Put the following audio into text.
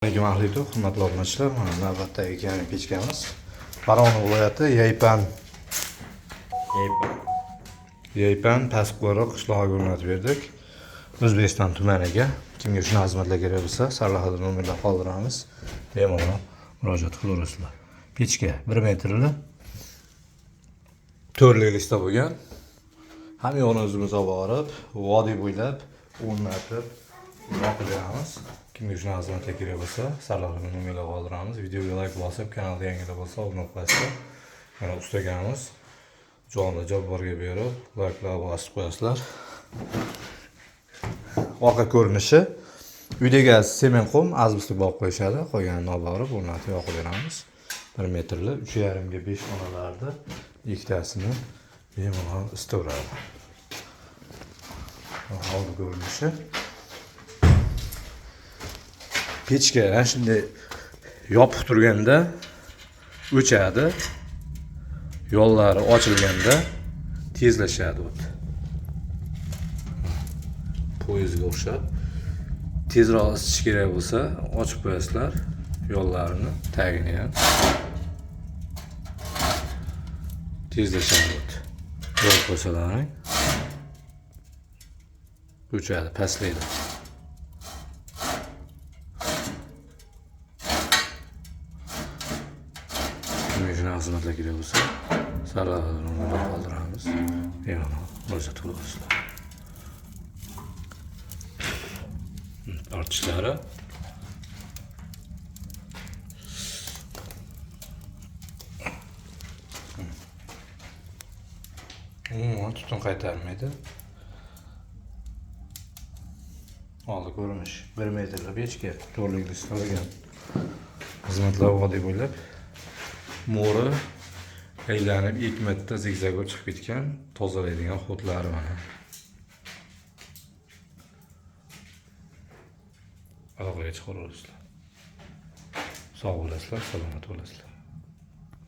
Hurmatli obunachilar, mana navbatdagi yangi pechkamiz. Farg'ona viloyati Yaypan Pasqora qishlog'iga o'rnatib berdik. O'zbekiston tumaniga. Kimga shuna xizmatlar kerak bo'lsa, sarlavhada nomerlar qoldiramiz. Bemalol murojaat qilaverasizlar. Pechka 1 metrli 4 likda bo'lgan. Ham yo'lni o'zimiz olib borib, vodiy bo'ylab o'rnatib beramiz. Kimga shuna xizmatlar kerak bo'lsa, sarlavhada nomerlar qoldiramiz. Videoga like bosib, kanalga yangilar bo'lsa obuna qilasizlar. Mana ustagamiz Jonli Jabborga berib, like'lar bosib qo'yasizlar. Orqa ko'rinishi uydagi sement qum azbestga bog'ib qo'yishadi. Qolganini olib borib o'rnatib yoqib beramiz. 1 metrli 3,5 ga 5 xonalarda ikkitasini bemalol istaveradi. Orqa ko'rinishi pechka shunday yopiq turganda o'chadi. Yo'llari ochilganda tezlashadi o't. Poyezdga o'xshab tezroq isish kerak bo'lsa, ochib qo'yasizlar yo'llarini, tagini ham. Tezlashadi o't. Yo'l qo'ysalaring o'chadi, pastlaydi. Shuna xizmatlar kerak bo'lsa, sarlavhada nomerlar qoldiramiz. Bemalol murojaat qilasizlar. Ortishlari umuman tutun qaytarmaydi. Oldi ko'rinish 1 metrli pechka, to'rlikda istalgan xizmatlar vodiy bo'ylab mo'ri aylanib 2 marta zigzagga chiqib ketgan, tozalaydigan xodlari mana. Aloqaga chiqaverasizlar. Sog' bo'lasizlar, salomat bo'lasizlar.